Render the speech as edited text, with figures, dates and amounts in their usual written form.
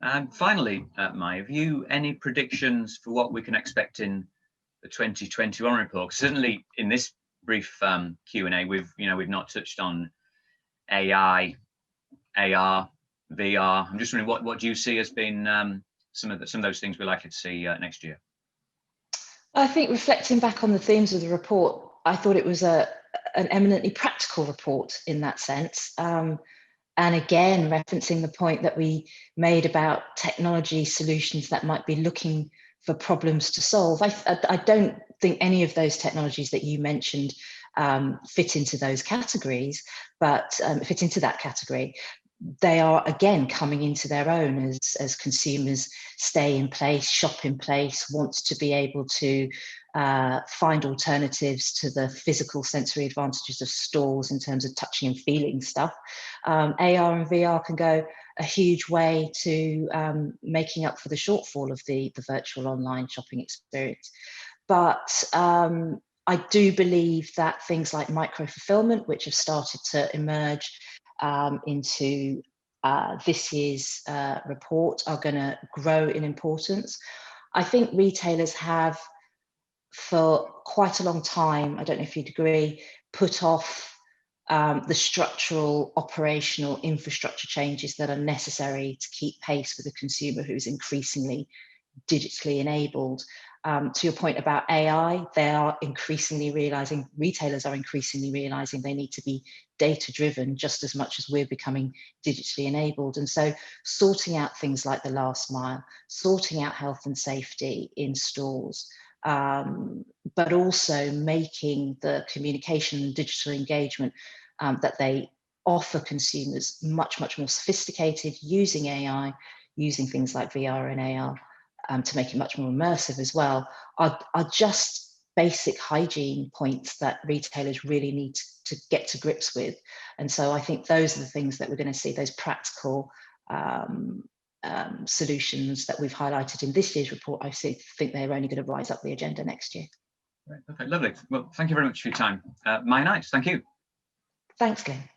And finally, Miya, have you any predictions for what we can expect in the 2021 report? Certainly, in this brief Q&A, we've not touched on AI, AR, VR. I'm just wondering what do you see as being some of those things we're likely to see next year? I think reflecting back on the themes of the report, I thought it was an eminently practical report in that sense. And again, referencing the point that we made about technology solutions that might be looking for problems to solve. I don't think any of those technologies that you mentioned fit into those categories, but fit into that category. They are, again, coming into their own as consumers stay in place, shop in place, want to be able to find alternatives to the physical sensory advantages of stores in terms of touching and feeling stuff. AR and VR can go a huge way to making up for the shortfall of the virtual online shopping experience. But I do believe that things like micro-fulfillment, which have started to emerge into this year's report, are going to grow in importance. I think retailers have, for quite a long time, I don't know if you'd agree, put off the structural operational infrastructure changes that are necessary to keep pace with a consumer who is increasingly digitally enabled. To your point about AI, they are increasingly realizing, retailers are increasingly realizing they need to be data driven just as much as we're becoming digitally enabled. And so sorting out things like the last mile, sorting out health and safety in stores, but also making the communication and digital engagement that they offer consumers much, much more sophisticated, using AI, using things like VR and AR to make it much more immersive as well, are just basic hygiene points that retailers really need to get to grips with. And so I think those are the things that we're going to see, those practical solutions that we've highlighted in this year's report. I think they're only going to rise up the agenda next year. Right, okay, lovely. Well, thank you very much for your time. Miya Knights, thank you. Thanks, Glynn.